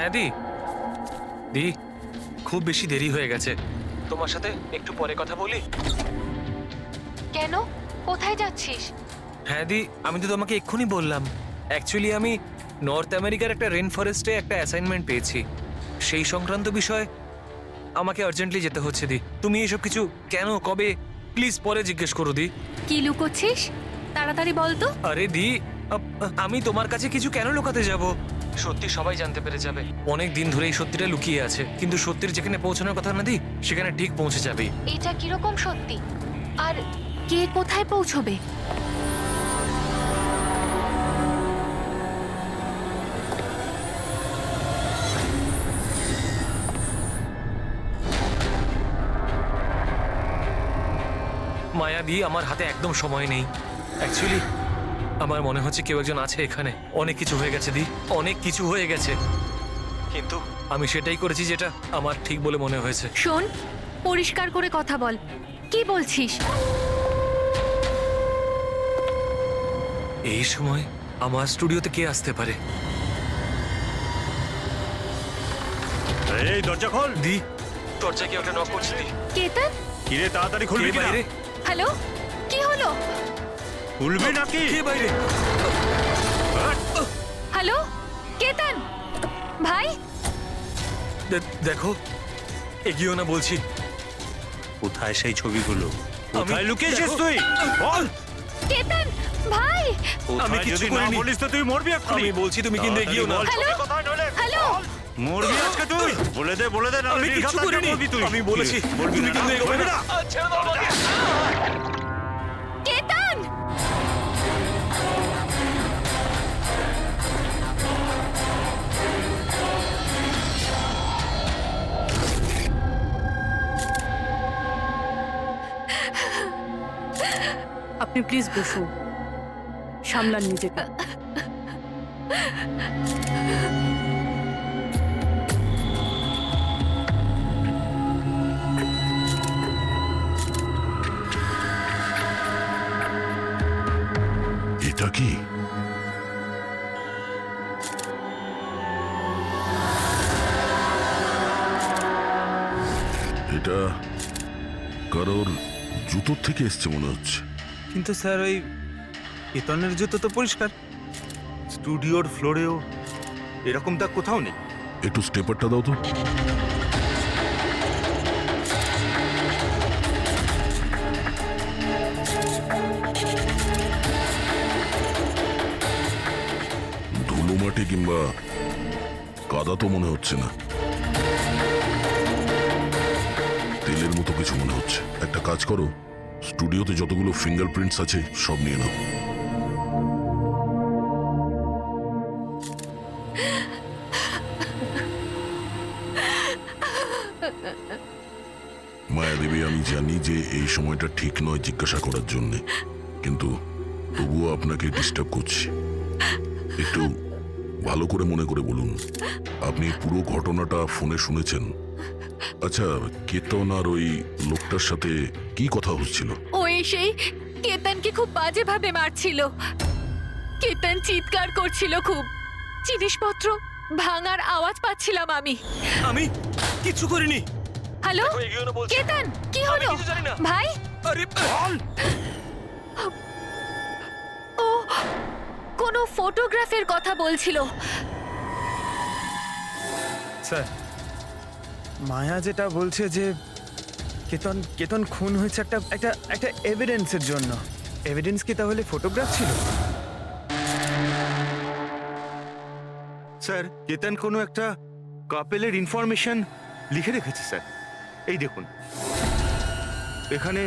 হ্যাঁ দি দি খুব বেশি দেরি হয়ে গেছে, তোমার সাথে একটু পরে কথা বলি। কেন? কোথায় যাচ্ছিস? হ্যাঁ দি, আমি তো তোমাকে এক্ষুনি বললাম। অ্যাকচুয়ালি আমি নর্থ আমেরিকার একটা রেন ফরেস্টে একটা অ্যাসাইনমেন্ট পেয়েছি, সেই সংক্রান্ত বিষয় আমাকে আর্জেন্টলি যেতে হচ্ছে দি। তুমি এসব কিছু কেন, কবে, প্লিজ পরে জিজ্ঞেস করো দি। কি লুকোচ্ছিস? তাড়াতাড়ি বল তো। আরে দি, আমি তোমার কাছে কিছু কেন লুকাতে যাব? সত্যি সবাই জানতে পেরে যাবে। অনেক দিন ধরে এই সত্যিটা লুকিয়ে আছে, কিন্তু সত্যির যেখানে পৌঁছানোর কথা না দি, সেখানে ঠিক পৌঁছে যাবেই। এটা কিরকম সত্যি? আর কে কোথায় পৌঁছবে? মায়া দি, আমার হাতে একদম সময় নেই। অ্যাকচুয়ালি আমার মনে হচ্ছে কেউ একজন আছে এখানে। অনেক কিছু হয়ে গেছে দি, অনেক কিছু হয়ে গেছে, কিন্তু আমি সেটাই করেছি যেটা আমার ঠিক বলে মনে হয়েছে। শোন, পরিষ্কার করে কথা বল, কি বলছিস? এই সময় আমার স্টুডিওতে কে আসতে পারে? এই দরজা খোল। দি, দরজা কে ওটা নক করছে দি? কেতন? কিরে তাড়াতাড়ি খুলবি কে কিনা? বাইরে? হ্যালো, কি হলো? খুলবি নাকি? কে বাইরে? হ্যালো, কেতন ভাই? দেখো, এগিয়েও না বলছি। কোথায় সেই ছবিগুলো? কোথায় লুকিয়েছিস দেখো, তুই? বল। কেতন ভাই? আমি কোথায় কিছু যদি না করিনি। বলিস তো তুই মরবি এক্ষুনি। আমি বলছি, তুমি কিন্তু এগিয়েও না। হ্যালো? হ্যালো? মরবি আজকে তুই। বলে দে না আমি কিছু করিনি। আমি বলেছি, বলবি তুমি কিন্তু এগোবে না। কেতন! আপনি প্লিজ বসুন, সামলান নিজেকে। এটা কি? এটা কারোর জুতোর থেকে এসছে মনে হচ্ছে। কিন্তু স্যার, ওই কেতনের জুতো তো পরিষ্কার। স্টুডিওর ফ্লোরেও এরকম দাগ কোথাও নেই। একটু স্টেপারটা দাও তো। ধুলো মাটি কিংবা কাদা তো মনে হচ্ছে না, তেলের মতো কিছু মনে হচ্ছে। একটা কাজ করো, স্টুডিওতে যতগুলো ফিঙ্গারপ্রিন্টস আছে সব নিয়ে নাও। মায়াদেবী, আমি জানি যে এই সময়টা ঠিক নয় জিজ্ঞাসা করার জন্যে, কিন্তু তবুও আপনাকে ডিস্টার্ব করছি। একটু ভালো করে মনে করে বলুন, আপনি পুরো ঘটনাটা ফোনে শুনেছেন? আচ্ছা, কেতন আর ওই লোকটার সাথে কি কথা হচ্ছিল? ও এসেই কেতনকে খুব বাজেভাবে মারছিল। কেতন চিৎকার করছিল খুব। জিনিসপত্র ভাঙার আওয়াজ পাচ্ছিলাম আমি। আমি কিছু করিনি। হ্যালো, দেখো, এগিয়েও না বলছি। কেতন, কি আমি হলো কিছু জানি না। ভাই? আরে বল। ও কোনো ফটোগ্রাফের কথা বলছিল। স্যার, মায়া যেটা বলছে যে কেতন খুন হয়েছে একটা একটা একটা এভিডেন্সের জন্য। এভিডেন্স কি তাহলে ফটোগ্রাফ ছিল? স্যার, কেতন কোনো একটা কাপেলের ইনফরমেশন লিখে রেখেছে স্যার। এই দেখুন, এখানে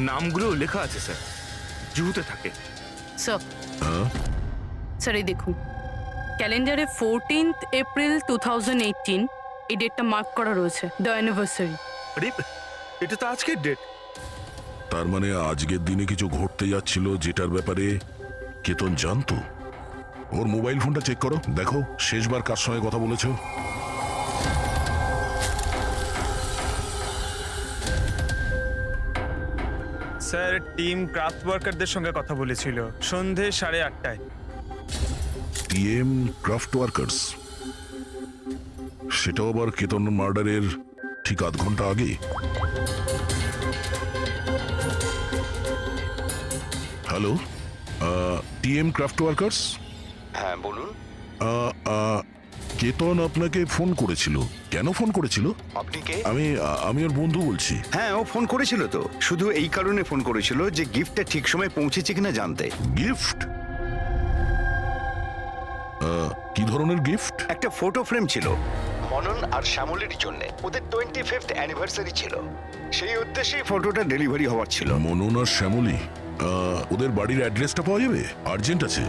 নামগুলো লেখা আছে স্যার, জুহুতে থাকে। স্যার, হ্যাঁ, স্যার এই দেখুন, ক্যালেন্ডারে 14th এপ্রিল 2018 এই ডেটটা মার্ক করা রয়েছে, দ্য অ্যানিভার্সারি। আরে, এটা তো আজকের ডেট। তার মানে আজকের দিনে কিছু ঘটতে যাচ্ছিল যেটার ব্যাপারে কেতন জানতো। ওর মোবাইল ফোনটা চেক করো, দেখো শেষবার কার সঙ্গে কথা বলেছো। স্যার, টিম ক্রাফট ওয়ার্কারদের সঙ্গে কথা বলেছিল সন্ধে 8:30টায়। TM craft workers? সেটাও আবার কেতন মার্ডারের ঠিক আধ ঘন্টা আগে। Hello, TM craft workers. হ্যাঁ বলুন। কেতন আপনাকে ফোন করেছিল। কেন ফোন করেছিল? আপনি কে? আমি ওর বন্ধু বলছি। হ্যাঁ ও ফোন করেছিল তো, শুধু এই কারণে ফোন করেছিল যে গিফটটা ঠিক সময় পৌঁছেছে কিনা জানতে। গিফট? কি ধরনের গিফট? একটা ফটো ফ্রেম ছিল মনন আর শ্যামলের জন্য, ওদের 25th অ্যানিভার্সারি ছিল, সেই উদ্দেশ্যেই ফটোটা ডেলিভারি হওয়ার ছিল। মনন আর শ্যামলী, ওদের বাড়ির অ্যাড্রেসটা পাওয়া যাবে? আর্জেন্ট আছে।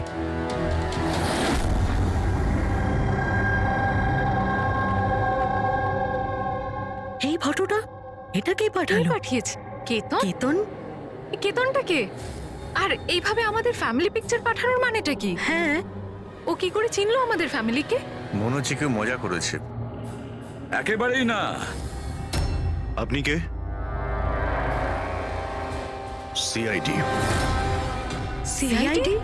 এই ফটোটা এটা কে কে পাঠালো? পাঠিয়েছে? কেতন? কেতন? কেতনটা কে? আর এইভাবে আমাদের ফ্যামিলি পিকচার পাঠানোর মানেটা কি? হ্যাঁ, ও কি করে চিনলো আমাদের ফ্যামিলিকে? মনে হচ্ছে কেউ মজা করেছে। একেবারেই না। আপনি কে? সিআইডি। সিআইডি?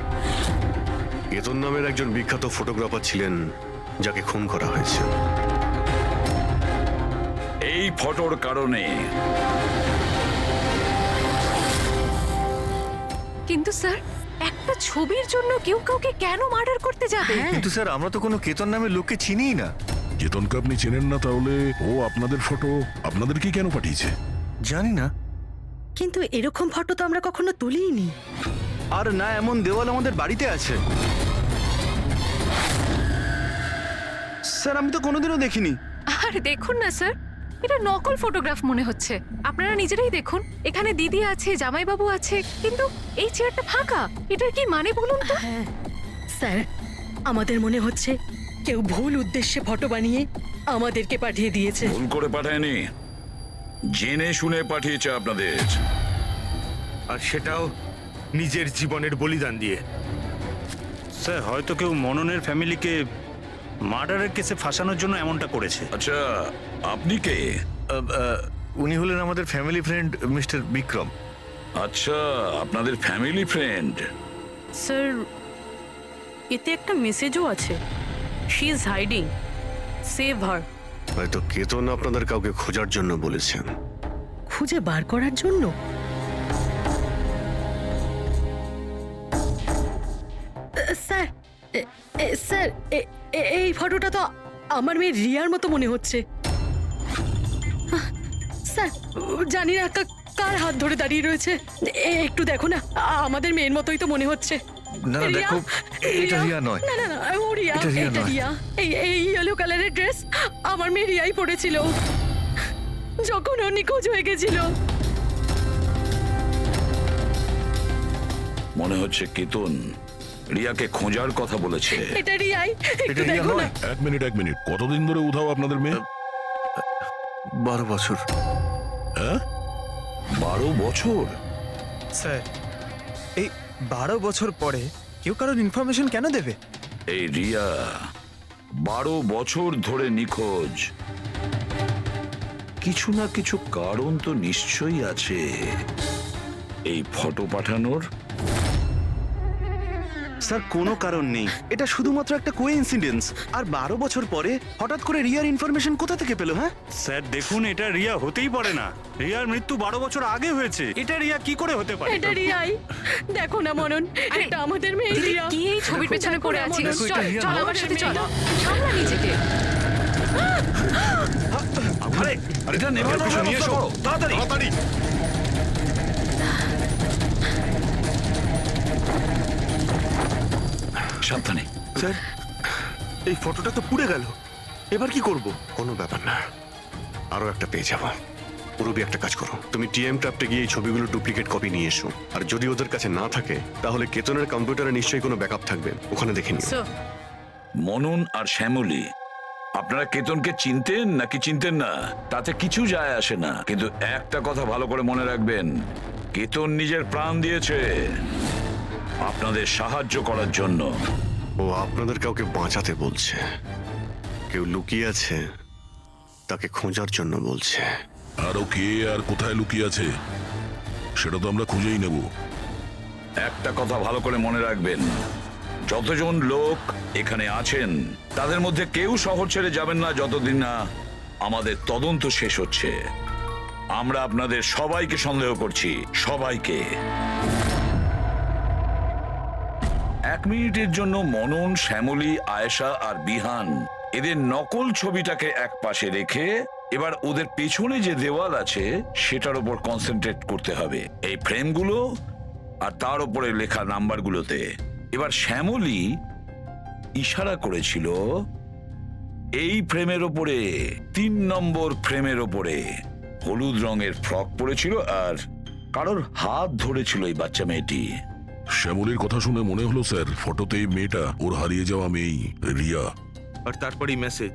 কেতন নামের একজন বিখ্যাত ফটোগ্রাফার ছিলেন যাকে খুন করা হয়েছে। এই ফটোর কারণে। কিন্তু স্যার, একটা ছবির জন্য কেউ কাউকে কেন মার্ডার করতে যাবে? কিন্তু স্যার আমরা তো কোনো কেতন নামের লোককে চিনিই না। কেতনকে আপনি চেনেন না, তাহলে ও আপনাদের ফটো আপনাদেরকে কেন পাঠিয়েছে? জানি না। কিন্তু এরকম ফটো তো আমরা কখনো তুলিনি। আর না এমন দেওয়াল আমাদের বাড়িতে আছে। স্যার আমি তো কোনোদিনও দেখিনি। আর দেখুন না স্যার, এটা নকল ফটোগ্রাফ মনে হচ্ছে। আপনারা নিজেরাই দেখুন, এখানে দিদি আছে, জামাইবাবু আছে, কিন্তু এই চেয়ারটা ফাঁকা। এটার কি মানে বলুন তো? হ্যাঁ স্যার, আমাদের মনে হচ্ছে কেউ ভুল উদ্দেশ্যে ফটো বানিয়ে আমাদেরকে পাঠিয়ে দিয়েছে। ভুল করে পাঠায়নি, জেনে শুনে পাঠিয়েছে আপনাদের। আর সেটাও নিজের জীবনের বলিদান দিয়ে। স্যার হয়তো কেউ মননের ফ্যামিলিকে মার্ডারের কেসে ফাঁসানোর জন্য এমনটা করেছে। আচ্ছা, আপনি কে? উনি হলেন আমাদের ফ্যামিলি ফ্রেন্ড মিস্টার বিক্রম। আচ্ছা, আপনাদের ফ্যামিলি ফ্রেন্ড। স্যার, এতে একটা মেসেজও আছে। শি ইজ হাইডিং, সেভ হার। হয়তো কেতন আপনাদের কাউকে খোঁজার জন্য বলেছেন। খুঁজে বার করার জন্য? স্যার, স্যার এই ফটোটা তো আমার মেয়ে রিয়ার মতো মনে হচ্ছে। স্যার জানি না কার হাত ধরে দাঁড়িয়ে রয়েছে। একটু দেখো না, আমাদের মেয়ের মতোই তো মনে হচ্ছে। না না, দেখো, এটা রিয়া নয়। না না না, ও রিয়া, এটা রিয়া এটা নয়। রিয়া। এই ইয়েলো কালারের ড্রেস আমার মেয়ে রিয়াই পরেছিল যখন ও নিখোঁজ হয়ে গেছিল। মনে হচ্ছে কেতন রিয়াকে খোঁজার কথা বলেছে। এটা রিয়াই, একটু এটা রিয়া দেখো না। নয়। এক মিনিট, কতদিন ধরে উধাও আপনাদের মেয়ে? 12 বছর। হ্যাঁ, 12 বছর? স্যার, এই 12 বছর পরে কেউ কারোর ইনফরমেশন কেন দেবে? এই রিয়া 12 বছর ধরে নিখোঁজ। কিছু না কিছু কারণ তো নিশ্চয়ই আছে এই ফটো পাঠানোর। স্যার কোনো কারণ নেই, এটা শুধুমাত্র একটা কোইন্সিডেন্স। আর 12 বছর পরে হঠাৎ করে রিয়ার ইনফরমেশন কোথা থেকে পেলো? হ্যাঁ স্যার দেখুন, এটা রিয়া হতেই পারে না। রিয়ার মৃত্যু 12 বছর আগে হয়েছে। এটা রিয়া কি করে হতে পারে? এটা রিয়াই, দেখো না মনন, এটা আমাদের মেয়ে দিদি, রিয়া। কি এই ছবির পেছনে পড়ে আছিস? দেখো, এটা চল রিয়া চল নয়। আমার সাথে চল, সামলা নিজেকে। আরে এটা নেভার কিছু নিয়ে এসো তাড়াতাড়ি। সাবধানে। স্যার এই ফটোটা তো পুড়ে গেল, এবার কি করব? কোনো ব্যাপার না, আরো একটা পেয়ে যাব। পুরবি একটা কাজ করো, তুমি টিএম ক্রাফটে গিয়ে এই ছবিগুলো ডুপ্লিকেট কপি নিয়ে এসো। আর যদি ওদের কাছে না থাকে তাহলে কেতনের কম্পিউটারে নিশ্চয়ই কোনো ব্যাকআপ থাকবে, ওখানে দেখে নিও। স্যার, মনন আর শ্যামলী, আপনারা কেতনকে চিনতেন নাকি চিনতেন না তাতে কিছু যায় আসে না, কিন্তু একটা কথা ভালো করে মনে রাখবেন, কেতন নিজের প্রাণ দিয়েছে আপনাদের সাহায্য করার জন্য। ও আপনাদের কাউকে বাঁচাতে বলছে, কেউ লুকিয়ে আছে তাকে খোঁজার জন্য বলছে। আরো কে আর কোথায় লুকিয়ে আছে সেটা তো আমরা খুঁজেই নেব। একটা কথা ভালো করে মনে রাখবেন, যতজন লোক এখানে আছেন তাদের মধ্যে কেউ শহর ছেড়ে যাবেন না যতদিন না আমাদের তদন্ত শেষ হচ্ছে। আমরা আপনাদের সবাইকে সন্দেহ করছি, সবাইকে। 1 মিনিটের জন্য মনন, শ্যামলী, আয়েশা আর বিহান এদের নকল ছবিটাকে এক পাশে রেখে এবার ওদের পেছনে যে দেওয়াল আছে সেটার উপর কনসেন্ট্রেট করতে হবে, এই ফ্রেমগুলো আর তার উপরে লেখা নাম্বারগুলোতে। এবার শ্যামলী ইশারা করেছিল এই ফ্রেমের ওপরে, 3 নম্বর ফ্রেমের ওপরে। হলুদ রঙের ফ্রক পরেছিল আর কারোর হাত ধরেছিল এই বাচ্চা মেয়েটি। শ্যামলীর কথা শুনে মনে হলো স্যার ফটোতে এই মেয়েটা ওর হারিয়ে যাওয়া মেয়েই রিয়া। আর তারপরেই message,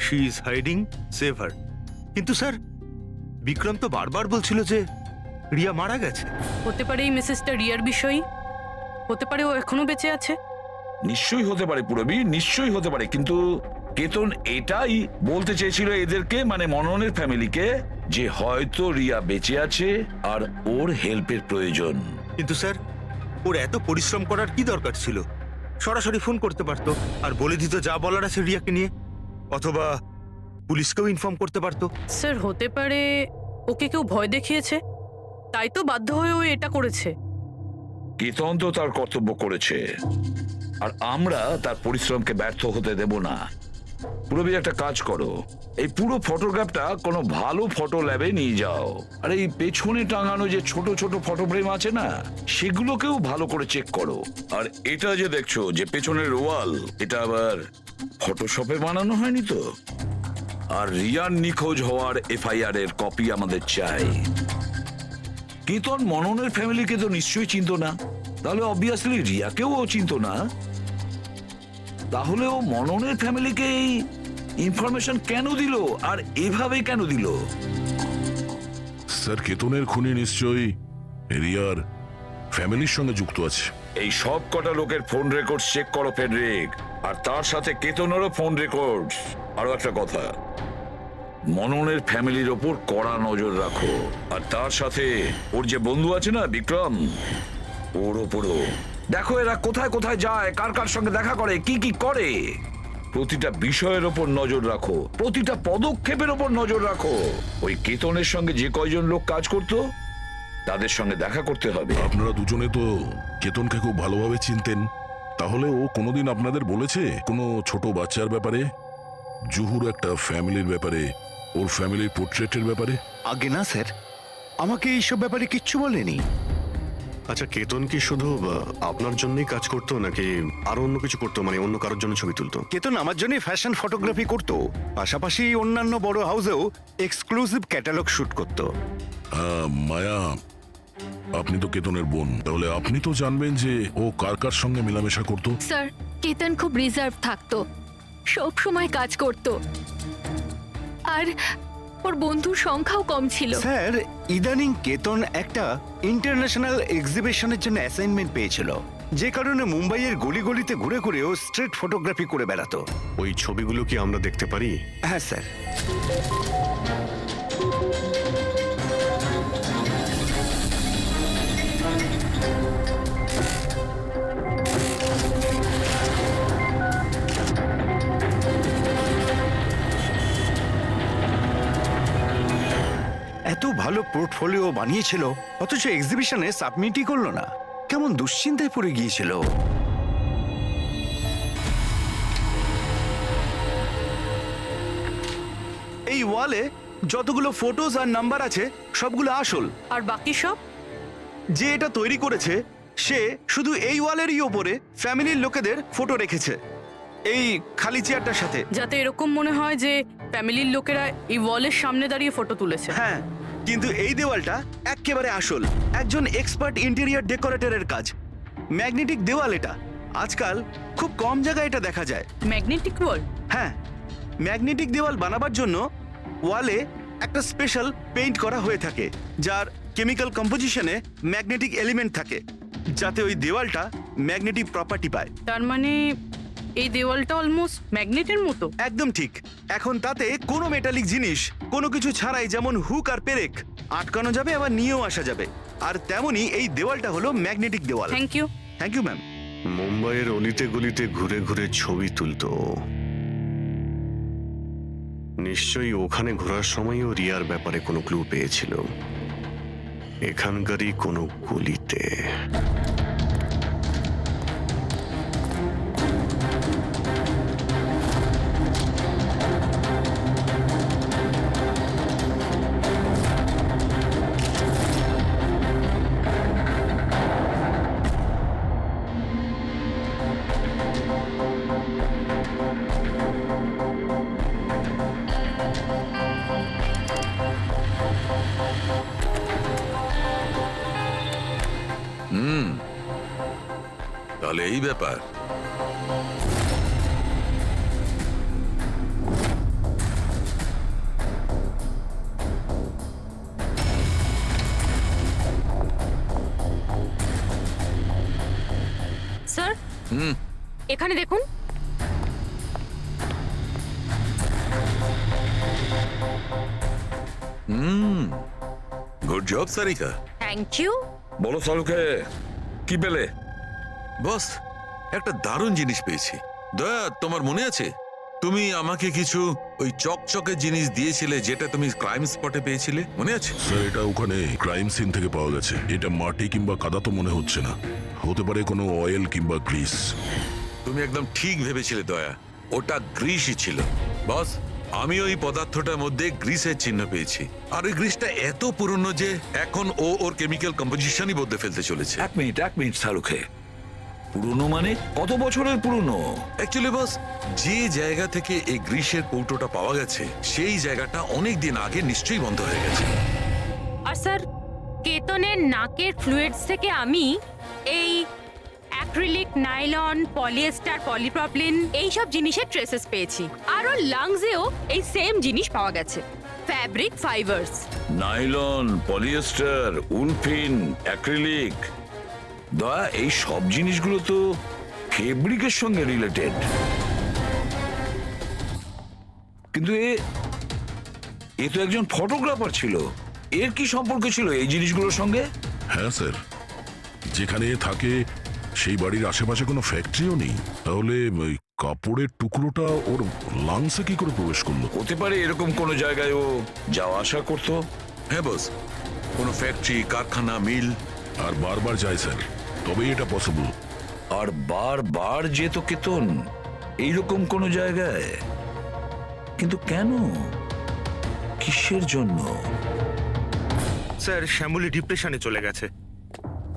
she is hiding, save হার। কিন্তু স্যার বিক্রম তো বারবার বলছিল যে রিয়া মারা গেছে। হতে পারে এই মেসেজটা রিয়ার বিষয়ই, হতে পারে ও এখনো বেঁচে আছে। নিশ্চয়ই হতে পারে পুরবী, নিশ্চয়ই হতে পারে, কিন্তু কেতন এটাই বলতে চেয়েছিল এদেরকে, মানে মননের ফ্যামিলিকে, যে হয়তো রিয়া বেঁচে আছে আর ওর হেল্পের প্রয়োজন। কিন্তু স্যার ওর এত পরিশ্রম করার কি দরকার ছিল? সরাসরি ফোন করতে পারতো আর বলে দিত যা বলার আছে রিয়াকে নিয়ে, অথবা পুলিশকেও ইনফর্ম করতে পারতো। স্যার হতে পারে ওকে কেউ ভয় দেখিয়েছে, তাই তো বাধ্য হয়ে ও এটা করেছে। কেতন তো তার কর্তব্য করেছে আর আমরা তার পরিশ্রমকে ব্যর্থ হতে দেব না। পুরবী একটা কাজ করো, এই পুরো ফটোগ্রাফটা কোনো ভালো ফটো ল্যাবে নিয়ে যাও, আর এই পেছনে টাঙানো যে ছোট ছোট ফটো ফ্রেম আছে না সেগুলোকেও ভালো করে চেক করো। আর এটা যে দেখছো যে পেছনের ওয়াল, এটা আবার ফটোশপে বানানো হয়নি তো? আর রিয়ার নিখোঁজ হওয়ার এফআইআর এর কপি আমাদের চাই। কেতন মননের ফ্যামিলিকে তো নিশ্চয়ই চিনতো না, তাহলে অবভিয়াসলি রিয়াকেও ও চিনতো না। তাহলে ও মননের ফ্যামিলিকে এই ইনফরমেশন কেন দিল আর এভাবে কেন দিল? স্যার কেতনের খুনি নিশ্চয়ই রিয়ার ফ্যামিলির সঙ্গে যুক্ত আছে। এই সব কটা লোকের ফোন রেকর্ড চেক করো ফেডরিক, আর তার সাথে কেতনেরও ফোন রেকর্ড। আরো একটা কথা, মননের ফ্যামিলির ওপর কড়া নজর রাখো, আর তার সাথে ওর যে বন্ধু আছে না বিক্রম, ওর ওপরও দেখো এরা কোথায় কোথায় যায়, কার কার সঙ্গে দেখা করে, কি কি করে। প্রতিটা বিষয়ের ওপর নজর রাখো, প্রতিটা পদক্ষেপের ওপর নজর রাখো। ওই কেতনের সঙ্গে যে কয়জন লোক কাজ করতো তাদের সঙ্গে দেখা করতে হবে। আপনারা দুজনে তো কেতনকে খুব ভালোভাবে চিনতেন, তাহলে ও কোনোদিন আপনাদের বলেছে কোনো ছোট বাচ্চার ব্যাপারে, জুহুর একটা ফ্যামিলির ব্যাপারে, ওর ফ্যামিলির পোর্ট্রেটের ব্যাপারে? আগে না স্যার, আমাকে এইসব ব্যাপারে কিচ্ছু বলেনি। আচ্ছা, কেতন কি শুধু আপনার জন্যই কাজ করতো নাকি আরো অন্য কিছু করতো, মানে অন্য কারোর জন্য ছবি তুলতো? কেতন আমার জন্য ফ্যাশন ফটোগ্রাফি করতো, পাশাপাশি অন্যান্য বড় হাউসেও এক্সক্লুসিভ ক্যাটালগ শুট করতো। মায়া, আপনি তো কেতনের বোন, তাহলে আপনি তো জানবেন যে ও কার কার সঙ্গে মেলামেশা করতো। স্যার কেতন খুব রিজার্ভ থাকতো, সব সময় কাজ করত, আর ওর বন্ধুর সংখ্যাও কম ছিল। স্যার ইদানিং কেতন একটা ইন্টারন্যাশনাল এক্সিবিশনের জন্য অ্যাসাইনমেন্ট পেয়েছিল, যে কারণে মুম্বাইয়ের গলি গলিতে ঘুরে ঘুরে ও স্ট্রিট ফটোগ্রাফি করে বেড়াতো। ওই ছবিগুলো কি আমরা দেখতে পারি? হ্যাঁ স্যার। এত ভালো পোর্টফোলিও বানিয়েছিল, অথচ এক্সিবিশনে সাবমিটই করলো না। কেমন দুশ্চিন্তায় পড়ে গিয়েছিল। এই ওয়ালে যতগুলো ফটোজ আর নাম্বার আছে সবগুলো আসল, আর বাকি সব? যে এটা তৈরি করেছে সে শুধু এই ওয়ালেরই ওপরে ফ্যামিলির লোকেদের ফটো রেখেছে, এই খালি চেয়ারটার সাথে, যাতে এরকম মনে হয় যে ফ্যামিলির লোকেরা এই ওয়ালের সামনে দাঁড়িয়ে ফটো তুলেছে। হ্যাঁ, কিন্তু এই দেওয়ালটা একেবারে আসল, একজন এক্সপার্ট ইন্টেরিয়র ডেকোরেটরের কাজ। ম্যাগনেটিক দেওয়াল এটা, আজকাল খুব কম জায়গায় এটা দেখা যায়। ম্যাগনেটিক ওয়াল? হ্যাঁ, ম্যাগনেটিক দেওয়াল বানাবার জন্য ওয়ালে একটা স্পেশাল পেইন্ট করা হয়ে থাকে, যার কেমিক্যাল কম্পোজিশনে ম্যাগনেটিক এলিমেন্ট থাকে, যাতে ওই দেওয়ালটা ম্যাগনেটিক প্রপার্টি পায়। তার মানে এই দেওয়ালটা অলমোস্ট ম্যাগনেটের মতো। একদম ঠিক। এখন তাতে কোনো মেটালিক জিনিস কোনো কিছু ছাড়াই, যেমন হুক আর পেরেক, আটকানো যাবে, আবার নিয়েও আসা যাবে। আর তেমনি এই দেওয়ালটা হলো ম্যাগনেটিক দেওয়াল। Thank you. Thank you ma'am. মুম্বাইয়ের অলিতে গলিতে ঘুরে ঘুরে ছবি তুলতো। নিশ্চয়ই ওখানে ঘোরার সময়ও রিয়ার ব্যাপারে কোনো ক্লু পেয়েছিল, এখানকারই কোনো গলিতে। তাহলে এই ব্যাপার। স্যার এখানে দেখুন। Good job Sarika. Thank you. বলো সালুকে, কি পেলে? বস, একটা দারুণ জিনিস পেয়েছি। দয়া, তোমার মনে আছে তুমি আমাকে কিছু ওই চকচকে জিনিস দিয়েছিলে যেটা তুমি ক্রাইম স্পটে পেয়েছিলে, মনে আছে? স্যার, এটা ওখানে ক্রাইম সিন থেকে পাওয়া গেছে। এটা মাটি কিংবা কাদা তো মনে হচ্ছে না, হতে পারে কোনো অয়েল কিংবা গ্রিস। তুমি একদম ঠিক ভেবেছিলে দয়া, ওটা গ্রিসই ছিল। বস, আমি ওই পদার্থটার মধ্যে গ্রিসের চিহ্ন পেয়েছি, আর ওই গ্রিসটা এত পুরনো যে এখন ও ওর কেমিক্যাল কম্পোজিশনই বদলে ফেলতে চলেছে। এক মিনিট সালুকে, পুরনো মানে কত বছরের পুরনো? অ্যাকচুয়ালি বস, যে জায়গা থেকে এই গ্রিসের কৌটোটা পাওয়া গেছে সেই জায়গাটা অনেক দিন আগে নিশ্চয়ই বন্ধ হয়ে গেছে। আর স্যার, কেতনের নাকের ফ্লুইডস থেকে আমি এই অ্যাক্রিলিক, নাইলন, পলিয়েস্টার, পলিপ্রপিলিন এইসব জিনিসের ট্রেসেস পেয়েছি। আর ওর লাংসেও এই সেম জিনিস পাওয়া গেছে, fabric fibres. Nylon, polyester, olefin, acrylic. দয়া, এই সব জিনিসগুলো তো ফেব্রিকের সঙ্গে রিলেটেড, কিন্তু এ তো একজন ফটোগ্রাফার ছিল। এর কি সম্পর্ক ছিল এই জিনিসগুলোর সঙ্গে? হ্যাঁ স্যার, যেখানে থাকে সেই বাড়ির আশেপাশে কোনো ফ্যাক্টরিও নেই, তাহলে ওই কাপড়ের টুকরোটা ওর লাংসে কি করে প্রবেশ করলো? হতে পারে এরকম কোনো জায়গায় ও যাওয়া আসা করতো। হ্যাঁ বস, কোনো ফ্যাক্টরি, কারখানা, মিল। আর বারবার যায় স্যার, তবেই এটা পসিবল। আর বারবার যেত কেতন এইরকম কোনো জায়গায়, কিন্তু কেন, কিসের জন্য? স্যার, শ্যামলী ডিপ্রেশনে চলে গেছে,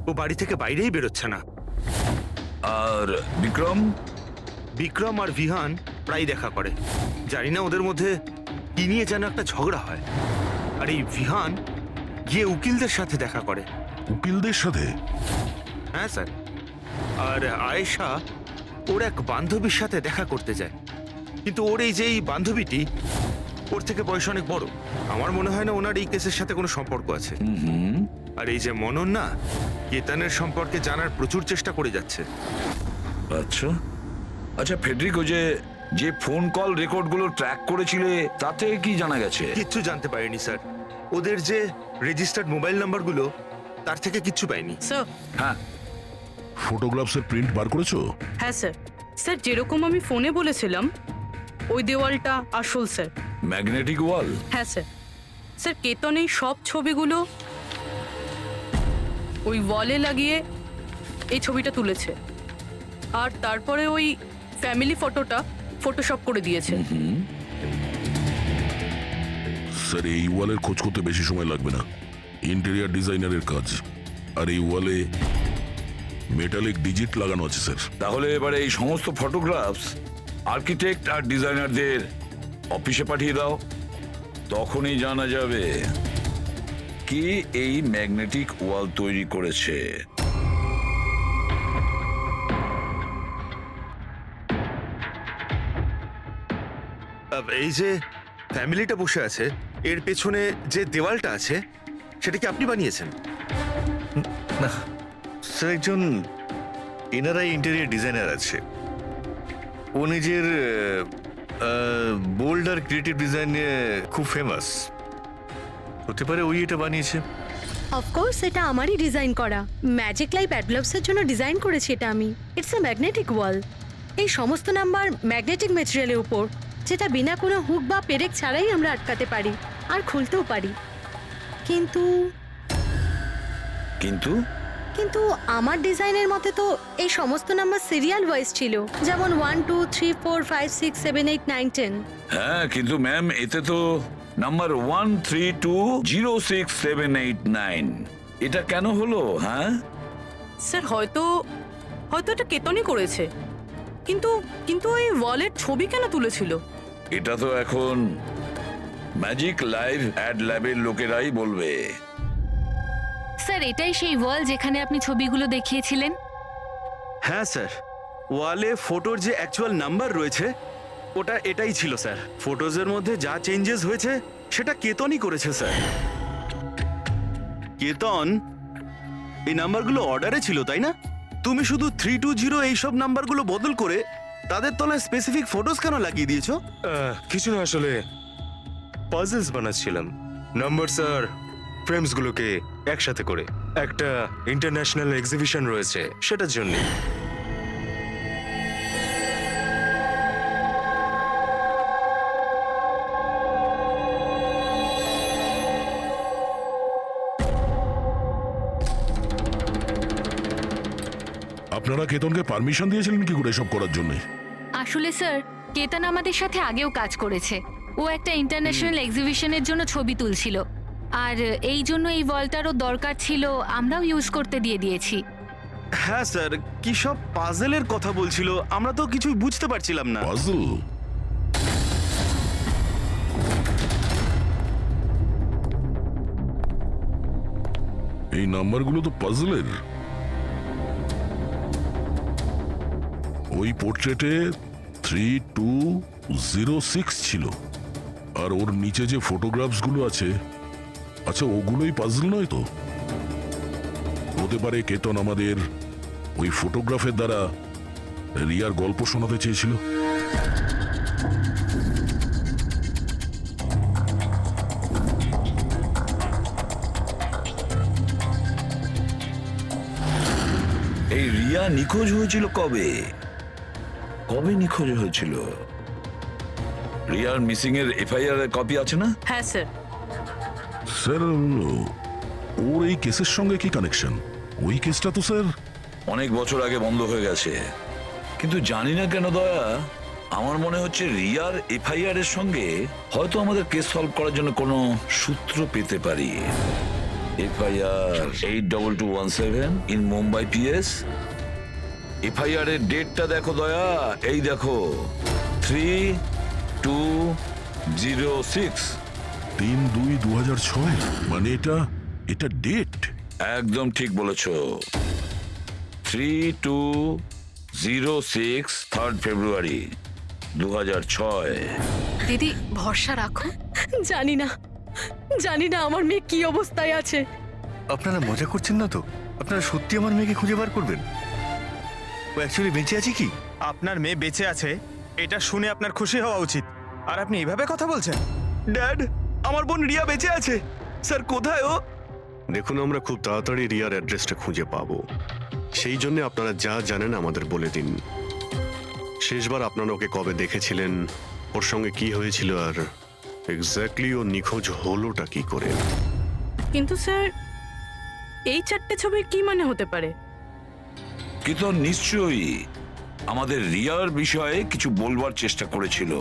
ও বাড়ি থেকে বাইরেই বেরোচ্ছে না। আর বিক্রম? বিক্রম আর ভিহান প্রায় দেখা করে, জানি না ওদের মধ্যে কি নিয়ে যেন একটা ঝগড়া হয়। আর এই ভিহান গিয়ে উকিলদের সাথে দেখা করে। উকিলদের সাথে? হ্যাঁ স্যার। আর আয়েশা ওর এক বান্ধবীর সাথে দেখা করতে যায়, কিন্তু ওর এই যে এই বান্ধবীটি ওর থেকে বয়স অনেক বড়। আমার মনে হয় না ওনার এই কেসের সাথে কোনো সম্পর্ক আছে। আর এই যে মনন না, কেতনের সম্পর্কে জানার প্রচুর চেষ্টা করে যাচ্ছে। আচ্ছা আচ্ছা, ফেডরিকো যে ফোন কল রেকর্ডগুলো ট্র্যাক করেছিলে তাতে কি জানা গেছে? কিচ্ছু জানতে পারিনি স্যার। ওদের যে রেজিস্টার্ড মোবাইল নাম্বারগুলো, তার থেকে কিচ্ছু পাইনি। স্যার। হ্যাঁ, ফটোগ্রাফসের প্রিন্ট বার করেছো? হ্যাঁ স্যার। স্যার, যেরকম আমি ফোনে বলেছিলাম ওই দেওয়ালটা আসল স্যার। ম্যাগনেটিক ওয়াল? হ্যাঁ স্যার। স্যার, কেতন এই সব ছবিগুলো ওই ওয়ালে লাগিয়ে এই ছবিটা তুলেছে, আর তারপরে ওই ফ্যামিলি ফটোটা ফটোশপ করে দিয়েছে। স্যার, এই ওয়ালের খোঁজ করতে বেশি সময় লাগবে না, ইন্টেরিয়ার ডিজাইনারের কাজ। আর এই ওয়ালে মেটালিক ডিজিট লাগানো আছে স্যার। তাহলে এবারে এই সমস্ত ফটোগ্রাফস আর্কিটেক্ট আর ডিজাইনারদের অফিসে পাঠিয়ে দাও, তখনই জানা যাবে কে এই ম্যাগনেটিক ওয়াল তৈরি করেছে। এই যে ফ্যামিলিটা বসে আছে, এর পেছনে যে দেওয়ালটা আছে সেটা কি আপনি বানিয়েছেন? না স্যার, একজন এনারাই ইন্টেরিয়ার ডিজাইনার আছে, ও নিজের বোল্ড আর ক্রিয়েটিভ ডিজাইন নিয়ে খুব ফেমাস। হতে পারে ওই এটা বানিয়েছে। অফকোর্স এটা আমারই ডিজাইন করা। ম্যাজিক লাইফ অ্যাডলভসের জন্য ডিজাইন করেছি এটা আমি। ইটস এ ম্যাগনেটিক ওয়াল। এই সমস্ত নাম্বার ম্যাগনেটিক ম্যাটেরিয়ালের উপর, যেটা বিনা কোনো হুক বা পেরেক ছাড়াই আমরা আটকাতে পারি আর খুলতেও পারি। কিন্তু কিন্তু কিন্তু আমার ডিজাইনের মতে তো এই সমস্ত নাম্বার সিরিয়াল ওয়াইজ ছিল, যেমন 1 2 3 4 5 6 7 8 9 10। হ্যাঁ, কিন্তু ম্যাম এতে তো নাম্বার 1320678 এটা কেন হলো? হ্যাঁ স্যার হয়তো এটা কেতনই করেছে, কিন্তু কিন্তু এই ওয়ালের ছবি কেন তুলেছিল? এটা তো এখন ম্যাজিক লাইভ অ্যাড ল্যাবের লোকেরাই বলবে। স্যার এটাই সেই ওয়াল যেখানে আপনি ছবিগুলো দেখিয়েছিলেন? হ্যাঁ স্যার, ওয়ালে ফটোর যে অ্যাকচুয়াল নাম্বার রয়েছে ওটা এটাই ছিল স্যার। ফটোজের মধ্যে যা চেঞ্জেস হয়েছে সেটা কেতনই করেছে স্যার। কেতন, এই নাম্বারগুলো অর্ডারে ছিল তাই না? তুমি শুধু 320 এইসব নাম্বারগুলো বদল করে তাদের তলায় স্পেসিফিক ফটোজ কেন লাগিয়ে দিয়েছো? কিছু না, আসলে পাজলস বানাচ্ছিলাম। নাম্বার স্যার ফ্রেমসগুলোকে একসাথে করে একটা ইন্টারন্যাশনাল এক্সিবিশন রয়েছে সেটার জন্য। আপনারা কেতনকে পারমিশন দিয়েছিলেন কি করে এসব করার জন্য? আসলে স্যার কেতন আমাদের সাথে আগেও কাজ করেছে। ও একটা ইন্টারন্যাশনাল এক্সিবিশনের জন্য ছবি তুলছিল, আর এই জন্য এই ওয়ালটারও দরকার ছিল, আমরাও ইউজ করতে দিয়ে দিয়েছি। হ্যাঁ স্যার, কি সব পাজেলের কথা বলছিল, আমরা তো কিছুই বুঝতে পারছিলাম না। পাজল? এই নাম্বারগুলো তো পাজলের। ওই পোর্ট্রেটে 3206 ছিল, আর ওর নিচে যে ফটোগ্রাফস গুলো আছে, আচ্ছা ওগুলোই পাজল নয় তো? হতে পারে কেতন আমাদের ওই ফটোগ্রাফের দ্বারা রিয়ার গল্প শোনাতে চেয়েছিল। এই রিয়া নিখোঁজ হয়েছিল কবে? কবে নিখোঁজ হয়েছিল? রিয়ার মিসিং এর এফআইআর এর কপি আছে না? হ্যাঁ স্যার। স্যার ওর এই কেসের সঙ্গে কি কানেকশন? ওই কেসটা তো স্যার অনেক বছর আগে বন্ধ হয়ে গেছে, কিন্তু জানি না কেন দয়া, আমার মনে হচ্ছে রিয়ার এফআইআর এর সঙ্গে হয়তো আমাদের কেস সলভ করার জন্য কোনো সূত্র পেতে পারি। FIR 82217 in Mumbai PS. FIR এর ডেটটা দেখো দয়া, এই দেখো 3206। 3/2/2006, মানে এটা ডেট একদম ঠিক বলেছো। 3206 3rd ফেব্রুয়ারি 2006। দিদি ভরসা রাখো। জানি না আমার মেয়ে কি অবস্থায় আছে। আপনারা মজা করছেন না তো? আপনারা সত্যি আমার মেয়েকে খুঁজে বার করবেন? ও অ্যাকচুয়ালি বেঁচে আছে কি? আপনার মেয়ে বেঁচে আছে এটা শুনে আপনার খুশি হওয়া উচিত, আর আপনি এভাবে কথা বলছেন? ড্যাড, আমার বোন রিয়া বেঁচে আছে। স্যার কোথায় ও? দেখুন, আমরা খুব তাড়াতাড়ি রিয়ার অ্যাড্রেসটা খুঁজে পাবো। সেই জন্য আপনারা যা জানেন আমাদের বলে দিন। শেষবার আপনারা ওকে কবে দেখেছিলেন, ওর সঙ্গে কি হয়েছিল, আর এক্স্যাক্টলি ও নিখোঁজ হলোটা কি করে? কিন্তু স্যার এই 4টে ছবির কি মানে হতে পারে? কি তো নিশ্চয়ই আমাদের রিয়ার বিষয়ে কিছু বলবার চেষ্টা করেছিল।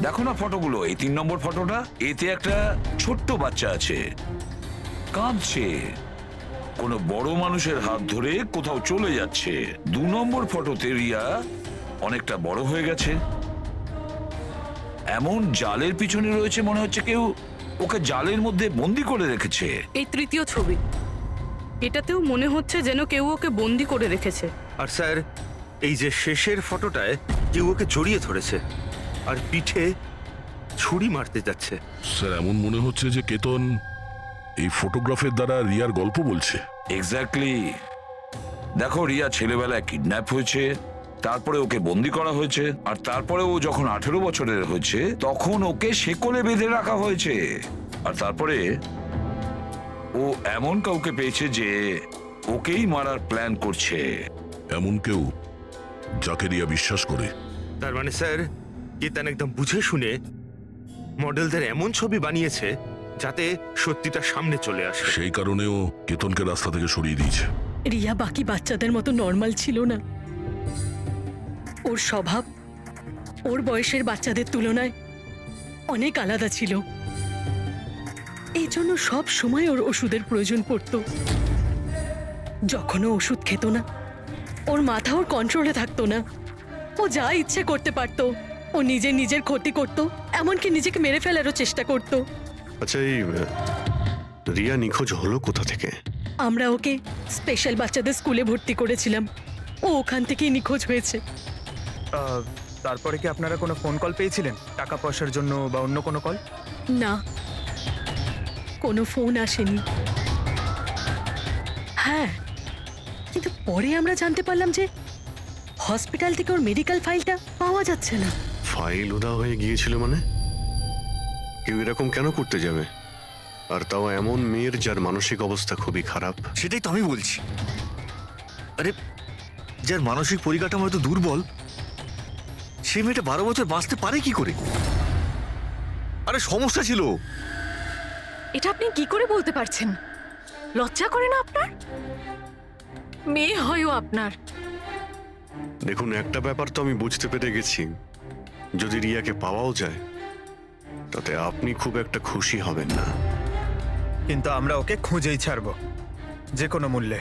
দেখো না ফটোগুলো, এই 3 নম্বর ফটোটা, এতে একটা ছোট্ট বাচ্চা আছে, কাঁদছে, কোনো বড় মানুষের হাত ধরে কোথাও চলে যাচ্ছে। 2 নম্বর ফটোতে রিয়া অনেকটা বড় হয়ে গেছে, এমন জালের পিছনে রয়েছে, মনে হচ্ছে কেউ ওকে জালের মধ্যে বন্দি করে রেখেছে। এই 3য় ছবি, এটাতেও মনে হচ্ছে যেন কেউ ওকে বন্দি করে রেখেছে। আর স্যার এই যে শেষের ফটোটায় কেউ ওকে জড়িয়ে ধরেছে আর পিঠে ছুরি মারতে যাচ্ছে। স্যার এমন মনে হচ্ছে যে কেতন এই ফটোগ্রাফের দ্বারা রিয়ার গল্প বলছে। এক্স্যাক্টলি। দেখো, রিয়া ছেলেবেলায় কিডন্যাপ হয়েছে, তারপরে ওকে বন্দি করা হয়েছে, আর তারপরে ও যখন 18 বছরের হয়েছে তখন ওকে শেকলে বেঁধে রাখা হয়েছে, আর তারপরে ও ও এমন কাউকে পেয়েছে যে ওকেই মারার প্ল্যান করছে। এমন কেউ যাকে রিয়া বিশ্বাস করে? তার মানে স্যার কেতন একদম বুঝে শুনে মডেলদের এমন ছবি বানিয়েছে যাতে সত্যিটা সামনে চলে আসে। সেই কারণেও কেতনকে রাস্তা থেকে সরিয়ে দিয়েছে। রিয়া বাকি বাচ্চাদের মতো নর্মাল ছিল না। ওর স্বভাব ওর বয়সের বাচ্চাদের তুলনায় অনেক আলাদা ছিল। এই জন্য সব সময় ওর ওষুধের প্রয়োজন পড়তো। যখনও ওষুধ খেত না, ওর মাথা ওর কন্ট্রোলে থাকতো না। ও যা ইচ্ছে করতে পারতো। ও নিজের ক্ষতি করত, এমনকি নিজেকে মেরে ফেলারও চেষ্টা করত। আচ্ছা, এই রিয়া নিখোঁজ হলো কোথা থেকে? আমরা ওকে স্পেশাল বাচ্চাদের স্কুলে ভর্তি করেছিলাম। ও ওখান থেকেই নিখোঁজ হয়েছে। তারপরে কি আপনারা কোনো ফোন কল পেয়েছিলেন টাকা পয়সার জন্য বা অন্য কোনো কল? না, কোনো ফোন আসেনি। হ্যাঁ, কিন্তু পরে আমরা জানতে পারলাম যে হসপিটাল থেকে ওর মেডিকেল ফাইলটা পাওয়া যাচ্ছে না। ফাইল উদা হয়ে গিয়েছিল মানে? কেউ এরকম কেন করতে যাবে? আর তাও এমন মেয়ের যার মানসিক অবস্থা খুবই খারাপ। সেটাই তো আমি বলছি। আরে, যার মানসিক পরিকাঠামো এত দুর্বল, সে মেয়েটা 12 বছর বাঁচতে পারে কি করে? আরে সমস্যা ছিল। এটা আপনি কি করে বলতে পারছেন? লজ্জা করে না আপনার? মেয়ে হয়ও আপনার। দেখুন, একটা ব্যাপার তো আমি বুঝতে পেরে গেছি, যদি রিয়াকে পাওয়াও যায় তাতে আপনি খুব একটা খুশি হবেন না। কিন্তু আমরা ওকে খুঁজেই ছাড়বো, যে কোনো মূল্যে।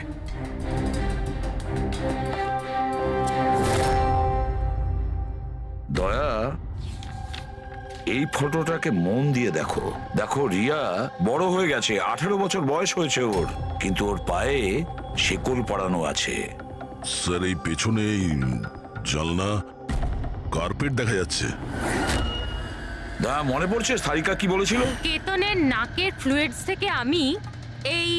দয়া, এই ফটোটাকে মন দিয়ে দেখো। দেখো, রিয়া বড় হয়ে গেছে, 18 বছর বয়স হয়েছে ওর, কিন্তু ওর পায়ে শেকল পরানো আছে। স্যার, এই পেছনে এই জানলা কার্পেট দেখা যাচ্ছে। দয়া, মনে পড়ছে সারিকা কি বলেছিল? কেতনের নাকের ফ্লুইডস থেকে আমি এই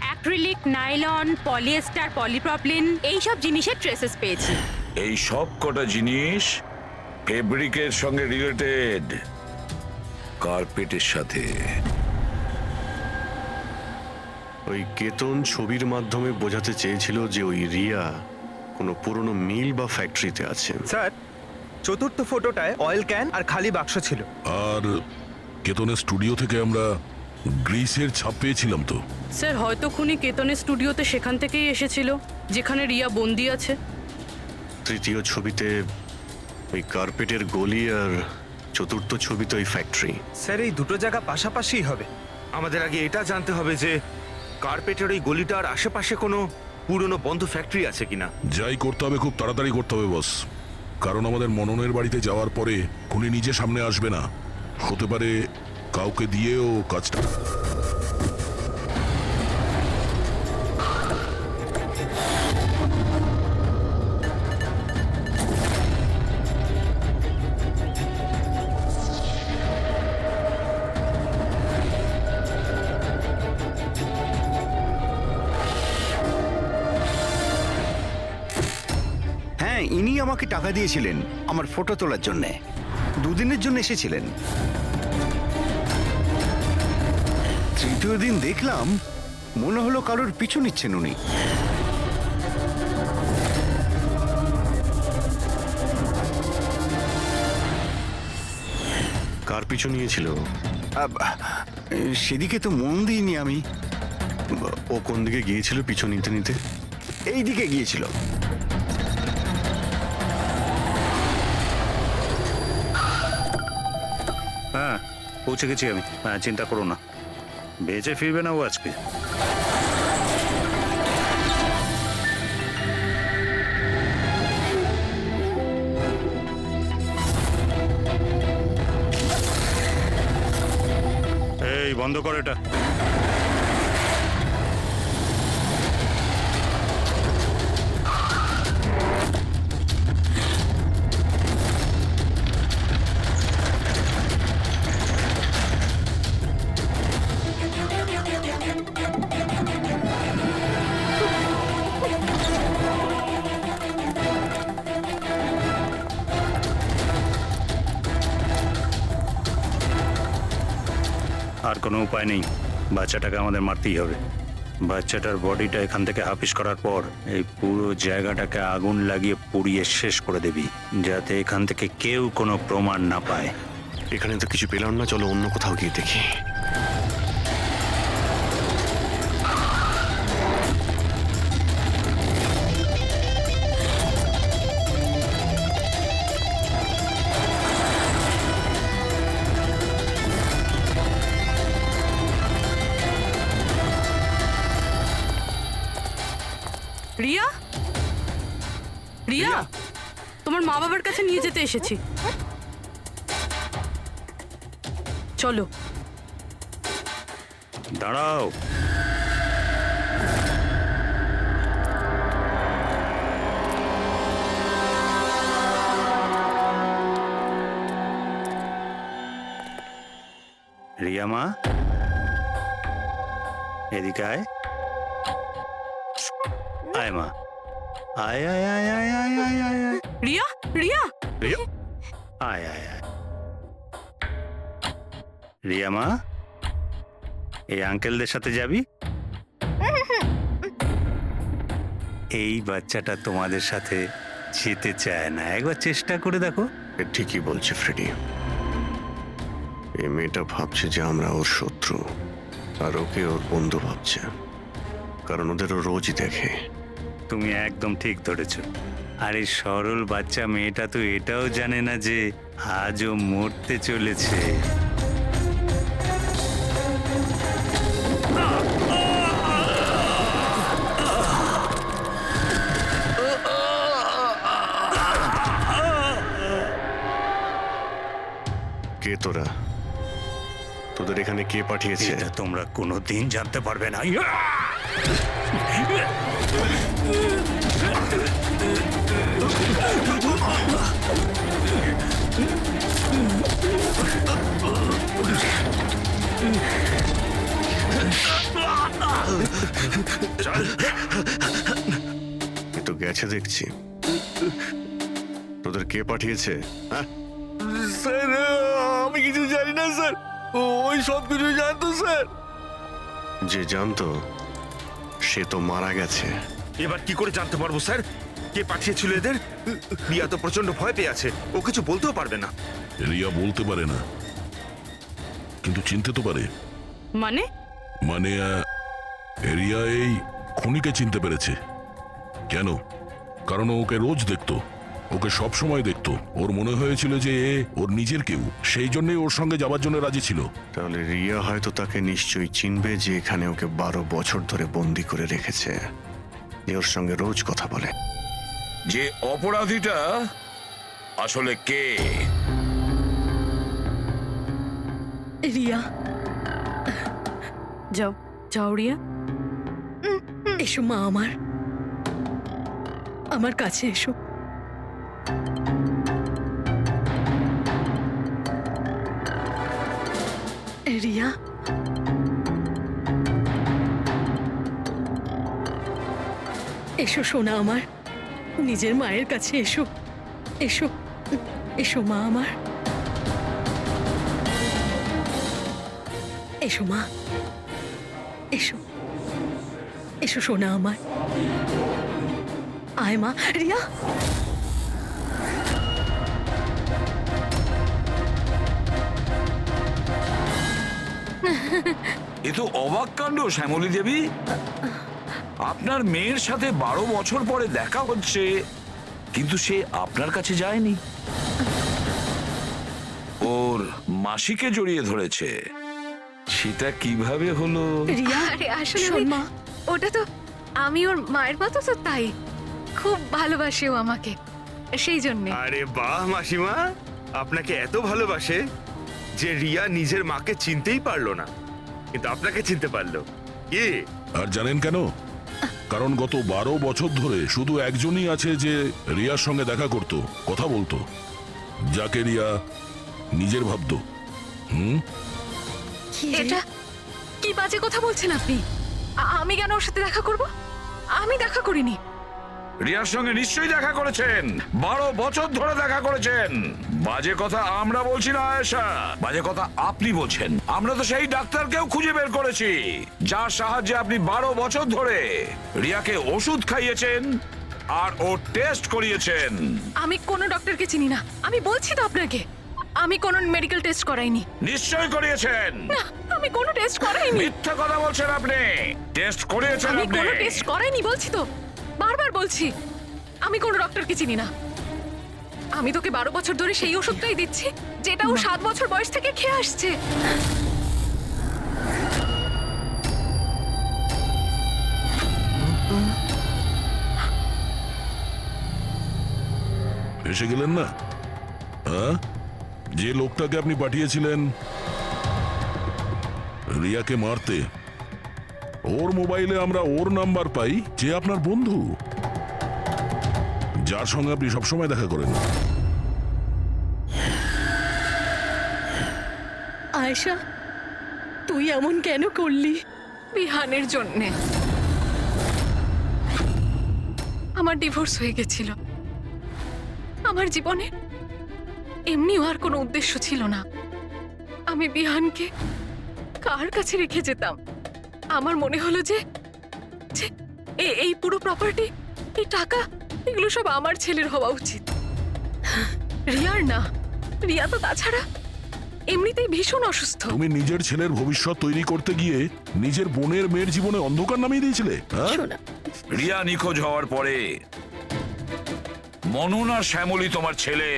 অ্যাক্রিলিক, নাইলন, পলিয়েস্টার, পলিপ্রপলিন এইসব জিনিসের ট্রেসেস পেয়েছি। এই সব কটা জিনিস ফেব্রিকের সঙ্গে রিলেটেড, কার্পেটের সাথে। ওই কেতন ছবির মাধ্যমে বোঝাতে চেয়েছিল যে ওই রিয়া কোনো পুরনো মিল বা ফ্যাক্টরিতে আছে। স্যার, চতুর্থ ফটোটায় অয়েল ক্যান আর খালি বাক্স ছিল। আর কেতনের স্টুডিও থেকে আমরা গ্রিসের ছাপ পেয়েছিলাম তো। স্যার, হয়তো খুনি কেতনের স্টুডিওতে সেখান থেকেই এসেছিল যেখানে রিয়া বন্দি আছে। তৃতীয় ছবিতে ওই কার্পেটের গলি, আর চতুর্থ ছবিতে ওই ফ্যাক্টরি। স্যার, এই দুটো জায়গা পাশাপাশিই হবে। আমাদের আগে এটা জানতে হবে যে কার্পেটের ওই গলিটার আশেপাশে কোনো পুরনো বন্ধ ফ্যাক্টরি আছে কিনা। যাই করতে হবে খুব তাড়াতাড়ি করতে হবে বস, কারণ আমাদের মননের বাড়িতে যাওয়ার পরে খুনি নিজে সামনে আসবে না। হতে পারে কাউকে দিয়েও কাজটা। হ্যাঁ, ইনি আমাকে টাকা দিয়েছিলেন আমার ফটো তোলার জন্যে। 2 দিনের জন্য এসেছিলেন। তৃতীয় দিন দেখলাম মনে হলো কারোর পিছু নিচ্ছেন উনি। কার পিছু নিয়েছিল? সেদিকে তো মন দিইনি আমি। ও কোন দিকে গিয়েছিল পিছু নিতে নিতে? এই দিকে গিয়েছিল। হ্যাঁ, পৌঁছে গেছি আমি। হ্যাঁ, চিন্তা করো না, বেঁচে ফিরবে না ও আজকে। এই বন্ধ কর এটা। আর কোনো উপায় নেই। বাচ্চাটাকে আমাদের মারতেই হবে। বাচ্চাটার বডিটা এখান থেকে হাফিস করার পর এই পুরো জায়গাটাকে আগুন লাগিয়ে পুড়িয়ে শেষ করে দিবি, যাতে এখান থেকে কেউ কোনো প্রমাণ না পায়। এখানে তো কিছু পেলাম না, চলো অন্য কোথাও গিয়ে দেখি। রিয়া, রিয়া, তোমার মা বাবার কাছে নিয়ে যেতে এসেছি, চলো। দাঁড়াও। রিয়া মা, এদিকে আয়। আয় মা, আয় আয় আয় আয় আয় আয় আয় আয়। রিয়া, রিয়া, রিয়া, আয় আয় আয়। রিয়া মা, এই আঙ্কেলদের সাথে যাবি? এই বাচ্চাটা তোমাদের সাথে যেতে চায় না, একবার চেষ্টা করে দেখো। ঠিকই বলছে ফ্রেডি, এই মেয়েটা ভাবছে যে আমরা ওর শত্রু, আর ওকে ওর বন্ধু ভাবছে, কারণ ওদের ও রোজই দেখে। তুমি একদম ঠিক ধরেছ। আর এই সরল বাচ্চা মেয়েটা তো এটাও জানে না যে আজও মরতে চলেছে। কে তোরা? তোদের এখানে কে পাঠিয়েছে? এটা তোমরা কোনোদিন জানতে পারবে না। এ তো গেছে দেখছি। তোদের কে পাঠিয়েছে? হ্যাঁ, স্যার আমি কিছু জানি না স্যার, ওই সব কিছু জানতো স্যার। যে জানতো সে তো মারা গেছে। এবার কি করে জানতে পারবো স্যার কে পাঠিয়েছিল এদের? রিয়া তো প্রচন্ড ভয় পেয়ে আছে, ও কিছু বলতেও পারবে না। রিয়া বলতে পারে না, কিন্তু চিনতে তো পারে। মানে মানে রিয়া এই খুনিকে চিনতে পেরেছে। কেন? কারণ ও ওকে রোজ দেখতো, ওকে সব সময় দেখতো। ওর মনে হয়েছিল যে এ ওর নিজের কেউ, সেই জন্যই ওর সঙ্গে যাবার জন্য রাজি ছিল। তাহলে রিয়া হয়তো তাকে নিশ্চয়ই চিনবে, যে এখানে ওকে 12 বছর ধরে বন্দি করে রেখেছে, যে ওর সঙ্গে রোজ কথা বলে। যে অপরাধীটা আসলে কে? রিয়া, যাও যাও রিয়া, এসো মা, আমার কাছে এসো। রিয়া, এসো সোনা আমার, নিজের মায়ের কাছে এসো, এসো, এসো মা আমার, এসো মা, এসো, এসো সোনা আমার, আয় মা। রিয়া, এ তো অবাক কাণ্ড শ্যামলী দেবী। আপনার মেয়ের সাথে 12 বছর পরে দেখা হচ্ছে, কিন্তু সে আপনার কাছে যায়নি, ওর মাসিকে জড়িয়ে ধরেছে। সেটা কিভাবে হলো? রিয়া, আরে আসলে শোন মা, ওটা তো আমি ওর মায়ের মতো, তো তাই খুব ভালোবাসে ও আমাকে, সেই জন্যে। আরে বাহ মাসিমা, আপনাকে এত ভালোবাসে যে রিয়া নিজের মাকে চিনতেই পারলো না, কিন্তু আপনাকে চিনতে পারলো। কি? আর জানেন কেন? কারণ গত 12 বছর ধরে শুধু একজনই আছে যে রিয়ার সঙ্গে দেখা করত, কথা বলতো, যাকে রিয়া নিজের ভাবতো। এটা কি বাজে কথা বলছেন আপনি? আমি কেন ওর সাথে দেখা করব? আমি দেখা করিনি। রিয়ার সঙ্গে নিশ্চয়ই দেখা করেছেন, 12 বছর ধরে দেখা করেছেন। বাজে কথা আমরা বলছি না আয়েশা, বাজে কথা আপনি বলছেন। আমরা তো সেই ডাক্তারকেও খুঁজে বের করেছি যার সাহায্যে আপনি 12 বছর ধরে রিয়াকে ওষুধ খাইয়েছেন আর ও টেস্ট করিয়েছেন। আমি কোনো ডক্টরকে চিনি না, আমি বলছি তো আপনাকে, আমি কোনো মেডিকেল টেস্ট করাইনি। নিশ্চয়ই করিয়েছেন। না, আমি কোনো টেস্ট করাইনি। মিথ্যা কথা বলছেন আপনি। টেস্ট করিয়েছেন আমি আপনি। কোনো টেস্ট করাইনি বলছি তো, বারবার বলছি আমি কোনো ডক্টরকে চিনি না। আমি তোকে 12 বছর ধরে সেই ওষুধটাই দিচ্ছি যেটা ও 7 বছর বয়স থেকে খেয়ে আসছে। এসে গেলেন না? হ্যাঁ, যে লোকটাকে আপনি পাঠিয়েছিলেন রিয়াকে মারতে, ওর মোবাইলে আমরা ওর নাম্বার পাই, যে আপনার বন্ধু, যার সঙ্গে আপনি সবসময় দেখা করেন। আয়েশা, তুই এমন কেন করলি? বিহানের জন্যে। আমার ডিভোর্স হয়ে গেছিল। আমার জীবনে এমনিও আর কোনো উদ্দেশ্য ছিল না। আমি বিহানকে কার কাছে রেখে যেতাম? আমার মনে হলো যে যে এই পুরো প্রপার্টি, এই টাকা, এগুলো সব আমার ছেলের হওয়া উচিত, রিয়ার না। রিয়া তো তাছাড়া এমনিতেই ভীষণ অসুস্থ। তুমি নিজের ছেলের ভবিষ্যৎ তৈরি করতে গিয়ে নিজের বোনের মেয়ের জীবনে অন্ধকার নামিয়ে দিয়েছিলে। হ্যাঁ? রিয়া নিখোঁজ হওয়ার পরে মনন আর শ্যামলী তোমার ছেলে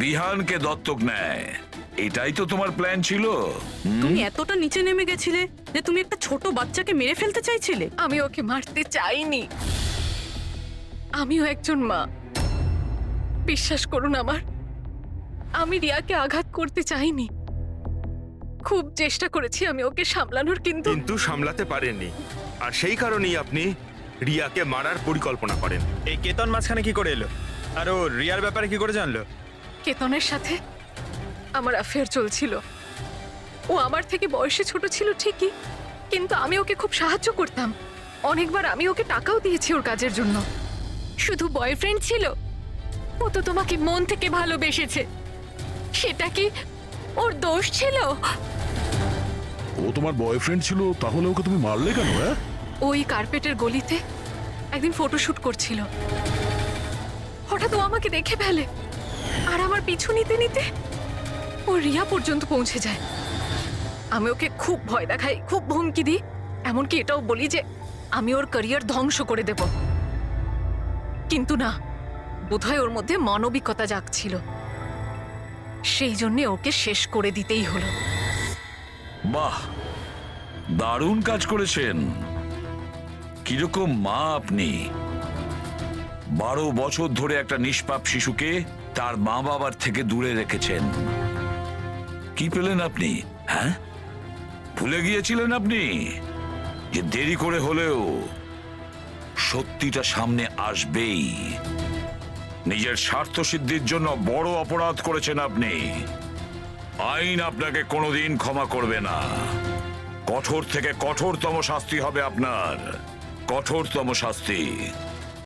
বিহানকে দত্তক নেয়, এটাই তো তোমার প্ল্যান ছিল। তুমি এতটা নিচে নেমে গেছিলে যে তুমি একটা ছোট বাচ্চাকে মেরে ফেলতে চাইছিলে? আমি ওকে মারতে চাইনি, আমিও একজন মা। বিশ্বাস করুন আমার, আমি রিয়াকে আঘাত করতে চাইনি। খুব চেষ্টা করেছি আমি ওকে সামলানোর, কিন্তু সামলাতে পারেননি, আর সেই কারণেই আপনি রিয়াকে মারার পরিকল্পনা করেন। এই কেতন মাঝখানে কি করে এলো? আর ও রিয়ার ব্যাপারে কি করে জানলো? কেতনের সাথে আমার অ্যাফেয়ার চলছিল। ও আমার থেকে বয়সে ছোট ছিল ঠিকই, কিন্তু আমি ওকে খুব সাহায্য করতাম। অনেকবার আমি ওকে টাকাও দিয়েছি ওর কাজের জন্য। শুধু বয়ফ্রেন্ড ছিল? ও তো তোমাকে মন থেকে ভালোবেসেছে, সেটা কি ওর দোষ ছিল? ও তোমার বয়ফ্রেন্ড ছিল, তাহলে ওকে তুমি মারলে কেন? হ্যাঁ, ওই কার্পেটের গলিতে একদিন ফটোশুট করছিল। হঠাৎ ও আমাকে দেখে ফেলে, আর আমার পিছু নিতে নিতে ও রিয়া পর্যন্ত পৌঁছে যায়। আমি ওকে খুব ভয় দেখাই, খুব হুমকি দিই, এমনকি এটাও বলি যে আমি ওর ক্যারিয়ার ধ্বংস করে দেব। কিন্তু না, বোধহয় ওর মধ্যে মানবিকতা জাগছিল, সেই জন্য ওকে শেষ করে দিতেই হলো। বাহ, দারুণ কাজ করেছেন। কিরকম মা আপনি! 12 বছর ধরে একটা নিষ্পাপ শিশুকে তার মা বাবার থেকে দূরে রেখেছেন। কি পেলেন আপনি? হ্যাঁ, ভুলে গিয়েছিলেন আপনি যে দেরি করে হলেও সত্যিটা সামনে আসবেই। নিজের স্বার্থ সিদ্ধির জন্য বড় অপরাধ করেছেন আপনি। আইন আপনাকে কোনোদিন ক্ষমা করবে না। কঠোর থেকে কঠোরতম শাস্তি হবে আপনার, কঠোরতম শাস্তি।